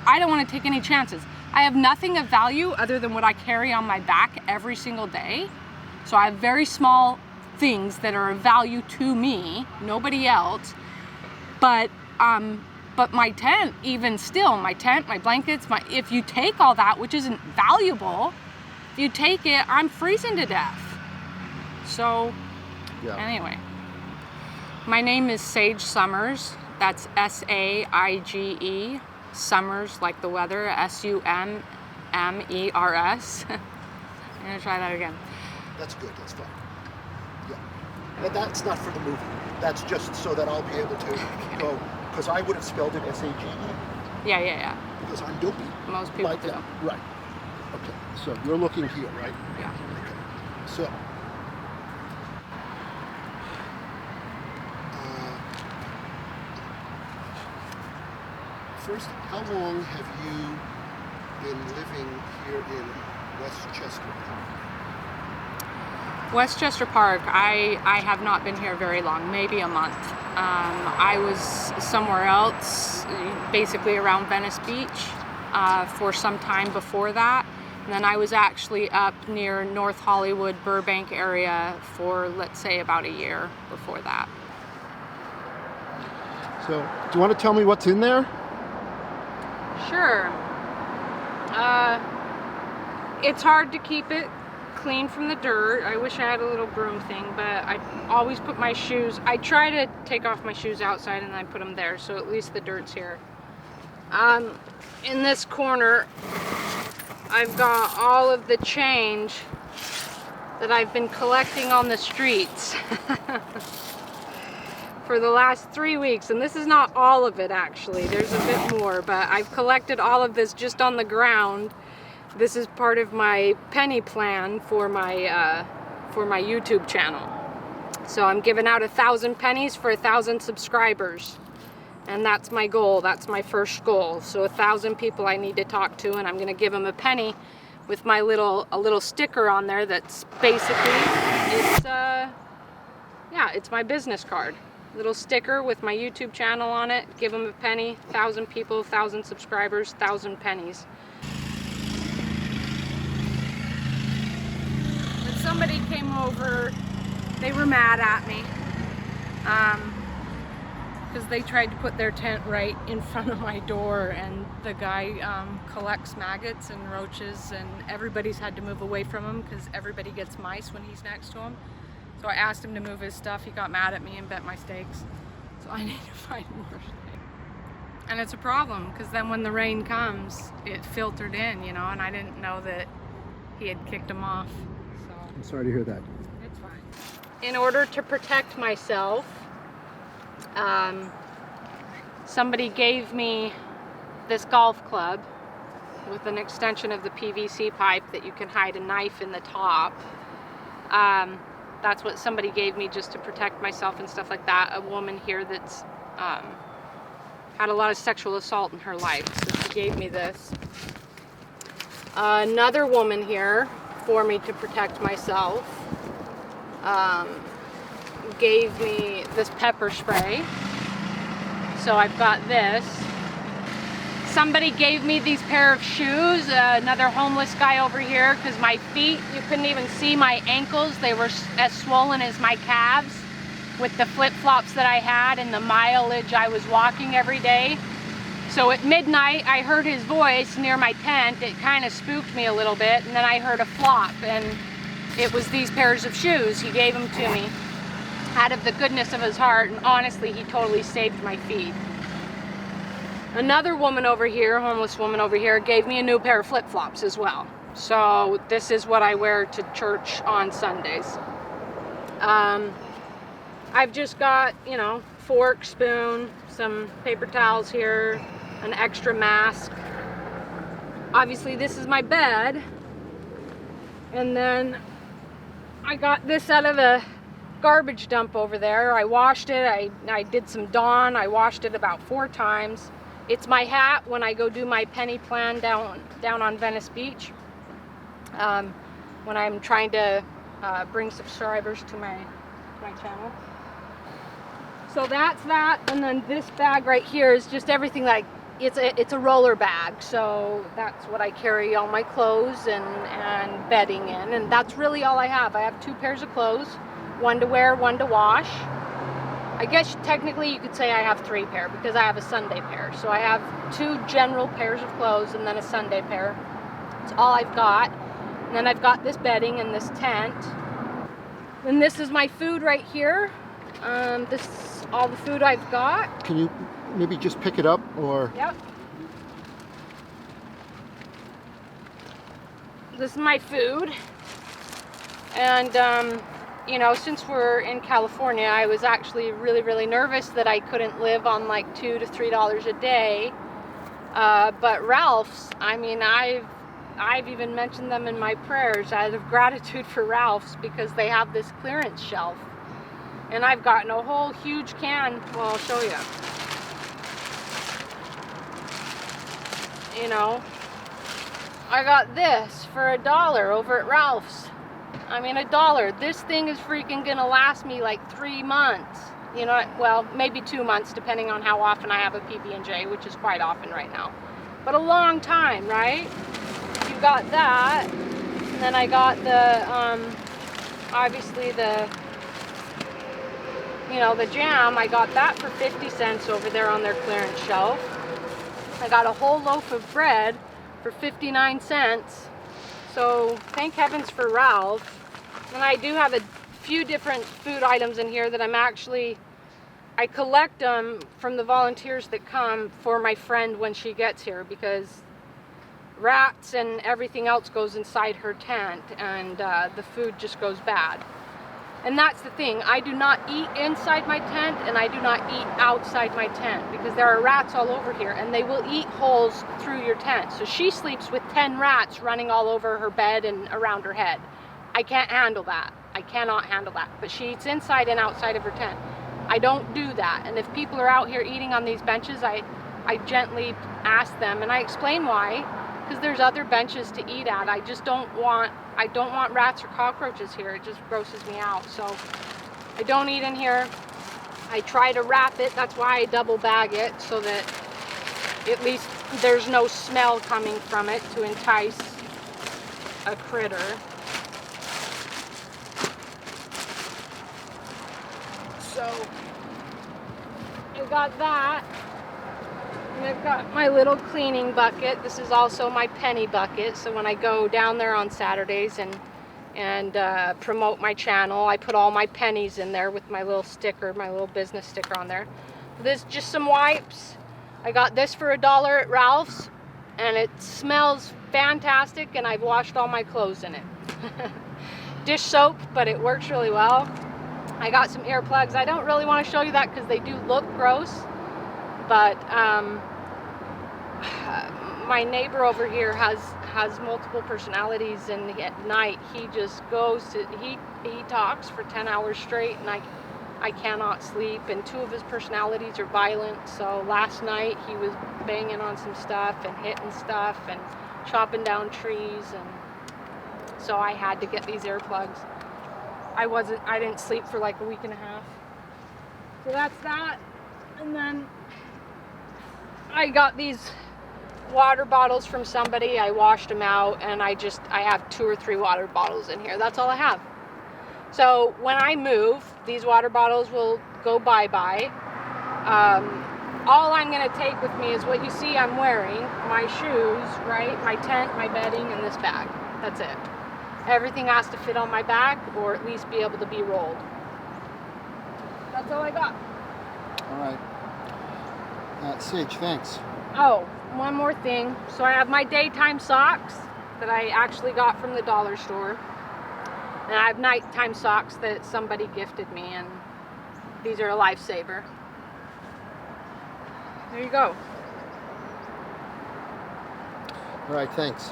I don't want to take any chances. I have nothing of value other than what I carry on my back every single day. So I have very small things that are of value to me, nobody else. But my tent, even still, my tent, my blankets, if you take all that, which isn't valuable, if you take it, I'm freezing to death. So, Anyway, my name is Saige Summers. That's S-A-I-G-E, Summers, like the weather, S-U-M-M-E-R-S. I'm gonna try that again. That's good, that's fine. Yeah. But that's not for the movie. That's just so that I'll be able to go, because I would have spelled it S-A-G-E. Yeah. Because I'm dopey. Most people like do. That. Right. Okay, so you're looking here, right? Yeah. Okay. So, first, how long have you been living here in Westchester Park? Westchester Park, I have not been here very long, maybe a month. I was somewhere else, basically around Venice Beach, for some time before that. And then I was actually up near North Hollywood, Burbank area for, let's say, about a year before that. So, do you want to tell me what's in there? Sure. It's hard to keep it clean from the dirt. I wish I had a little broom thing, but I always put my shoes, I try to take off my shoes outside and then I put them there, so at least the dirt's here. In this corner, I've got all of the change that I've been collecting on the streets for the last 3 weeks, and this is not all of it actually, there's a bit more, but I've collected all of this just on the ground. This is part of my penny plan for my YouTube channel. So I'm giving out 1,000 pennies for 1,000 subscribers, and that's my goal. That's my first goal. So 1,000 people I need to talk to, and I'm going to give them a penny with my a little sticker on there. That's basically it's my business card. Little sticker with my YouTube channel on it. Give them a penny. 1,000 people, 1,000 subscribers, 1,000 pennies. Somebody came over, they were mad at me because they tried to put their tent right in front of my door, and the guy collects maggots and roaches, and everybody's had to move away from him because everybody gets mice when he's next to him. So I asked him to move his stuff. He got mad at me and bent my stakes. So I need to find more stakes. And it's a problem because then when the rain comes, it filtered in, you know, and I didn't know that he had kicked them off. I'm sorry to hear that. It's fine. In order to protect myself, somebody gave me this golf club with an extension of the PVC pipe that you can hide a knife in the top. That's what somebody gave me just to protect myself and stuff like that. A woman here that's had a lot of sexual assault in her life, so she gave me this. Another woman here, for me to protect myself, gave me this pepper spray. So I've got this. Somebody gave me these pair of shoes, another homeless guy over here, because my feet, you couldn't even see my ankles. They were as swollen as my calves with the flip-flops that I had and the mileage I was walking every day. So at midnight, I heard his voice near my tent. It kind of spooked me a little bit, and then I heard a flop, and it was these pairs of shoes. He gave them to me out of the goodness of his heart, and honestly, he totally saved my feet. Another woman over here, homeless woman over here, gave me a new pair of flip-flops as well. So this is what I wear to church on Sundays. I've just got, you know, fork, spoon, some paper towels here, an extra mask. Obviously this is my bed, and then I got this out of a garbage dump over there. I washed it. I did some Dawn. I washed it about 4 times. It's my hat when I go do my penny plan down on Venice Beach, when I'm trying to bring subscribers to my channel. So that's that, and then this bag right here is just everything that it's a roller bag, so that's what I carry all my clothes and bedding in, and that's really all I have. I have 2 pairs of clothes, one to wear, one to wash. I guess technically you could say I have 3 pair because I have a Sunday pair. So I have 2 general pairs of clothes and then a Sunday pair. That's all I've got. And then I've got this bedding and this tent. And this is my food right here. This is all the food I've got. Can you maybe just pick it up or? Yep. This is my food. And you know, since we're in California, I was actually really nervous that I couldn't live on like $2 to $3 a day. But Ralph's, I mean, I've even mentioned them in my prayers out of gratitude for Ralph's because they have this clearance shelf. And I've gotten a whole huge can. Well, I'll show you. You know, I got this for $1 over at Ralph's. I mean, $1. This thing is freaking gonna last me like 3 months. You know, well, maybe 2 months, depending on how often I have a PB&J, which is quite often right now. But a long time, right? You got that, and then I got the, obviously the, you know, the jam. I got that for 50 cents over there on their clearance shelf. I got a whole loaf of bread for 59 cents. So thank heavens for Ralph. And I do have a few different food items in here that I collect them from the volunteers that come for my friend when she gets here, because rats and everything else goes inside her tent, and the food just goes bad. And that's the thing, I do not eat inside my tent and I do not eat outside my tent because there are rats all over here and they will eat holes through your tent. So she sleeps with 10 rats running all over her bed and around her head. I can't handle that. I cannot handle that. But she eats inside and outside of her tent. I don't do that. And if people are out here eating on these benches, I gently ask them, and I explain why, because there's other benches to eat at. I don't want rats or cockroaches here. It just grosses me out. So I don't eat in here. I try to wrap it. That's why I double bag it, so that at least there's no smell coming from it to entice a critter. So I got that. And I've got my little cleaning bucket. This is also my penny bucket. So when I go down there on Saturdays and promote my channel, I put all my pennies in there with my little sticker, my little business sticker on there. This is just some wipes. I got this for $1 at Ralph's, and it smells fantastic, and I've washed all my clothes in it. Dish soap, but it works really well. I got some earplugs. I don't really want to show you that because they do look gross. But my neighbor over here has multiple personalities, and at night he just goes to, he talks for 10 hours straight, and I cannot sleep, and 2 of his personalities are violent. So last night he was banging on some stuff and hitting stuff and chopping down trees, and so I had to get these earplugs. I didn't sleep for like a week and a half. So that's that. And then I got these water bottles from somebody. I washed them out, and I have 2 or 3 water bottles in here. That's all I have. So when I move, these water bottles will go bye-bye. All I'm gonna take with me is what you see I'm wearing, my shoes, right? My tent, my bedding, and this bag. That's it. Everything has to fit on my back, or at least be able to be rolled. That's all I got. All right. Saige, thanks. Oh, one more thing. So I have my daytime socks that I actually got from the dollar store. And I have nighttime socks that somebody gifted me, and these are a lifesaver. There you go. All right, thanks.